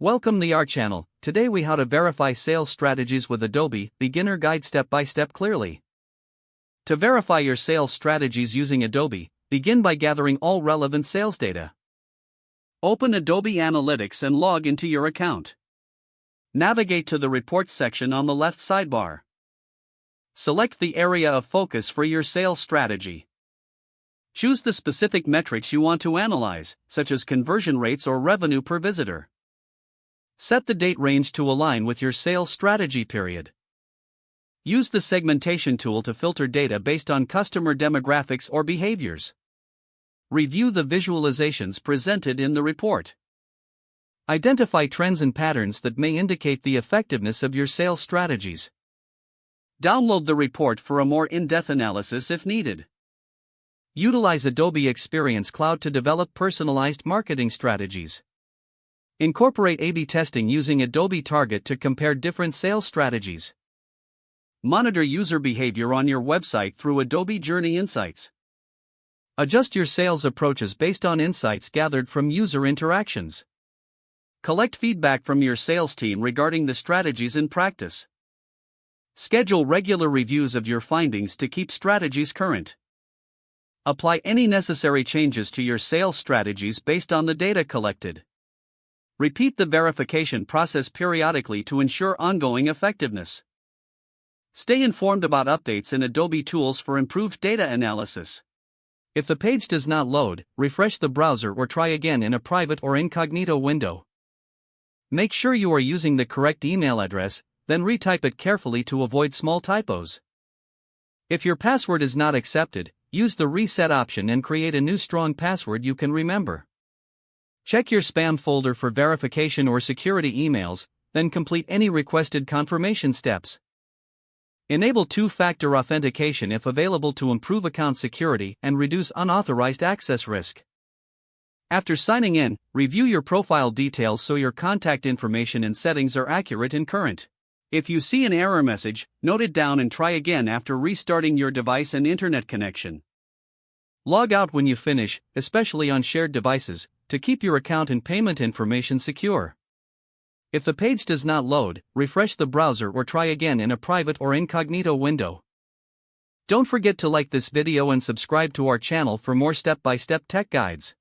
Welcome to our channel. Today we how to verify sales strategies with Adobe, beginner guide step by step clearly. To verify your sales strategies using Adobe, begin by gathering all relevant sales data. Open Adobe Analytics and log into your account. Navigate to the Reports section on the left sidebar. Select the area of focus for your sales strategy. Choose the specific metrics you want to analyze, such as conversion rates or revenue per visitor. Set the date range to align with your sales strategy period. Use the segmentation tool to filter data based on customer demographics or behaviors. Review the visualizations presented in the report. Identify trends and patterns that may indicate the effectiveness of your sales strategies. Download the report for a more in-depth analysis if needed. Utilize Adobe Experience Cloud to develop personalized marketing strategies. Incorporate A/B testing using Adobe Target to compare different sales strategies. Monitor user behavior on your website through Adobe Journey Insights. Adjust your sales approaches based on insights gathered from user interactions. Collect feedback from your sales team regarding the strategies in practice. Schedule regular reviews of your findings to keep strategies current. Apply any necessary changes to your sales strategies based on the data collected. Repeat the verification process periodically to ensure ongoing effectiveness. Stay informed about updates in Adobe tools for improved data analysis. If the page does not load, refresh the browser or try again in a private or incognito window. Make sure you are using the correct email address, then retype it carefully to avoid small typos. If your password is not accepted, use the reset option and create a new strong password you can remember. Check your spam folder for verification or security emails, then complete any requested confirmation steps. Enable two-factor authentication if available to improve account security and reduce unauthorized access risk. After signing in, review your profile details so your contact information and settings are accurate and current. If you see an error message, note it down and try again after restarting your device and internet connection. Log out when you finish, especially on shared devices, to keep your account and payment information secure. If the page does not load, refresh the browser or try again in a private or incognito window. Don't forget to like this video and subscribe to our channel for more step-by-step tech guides.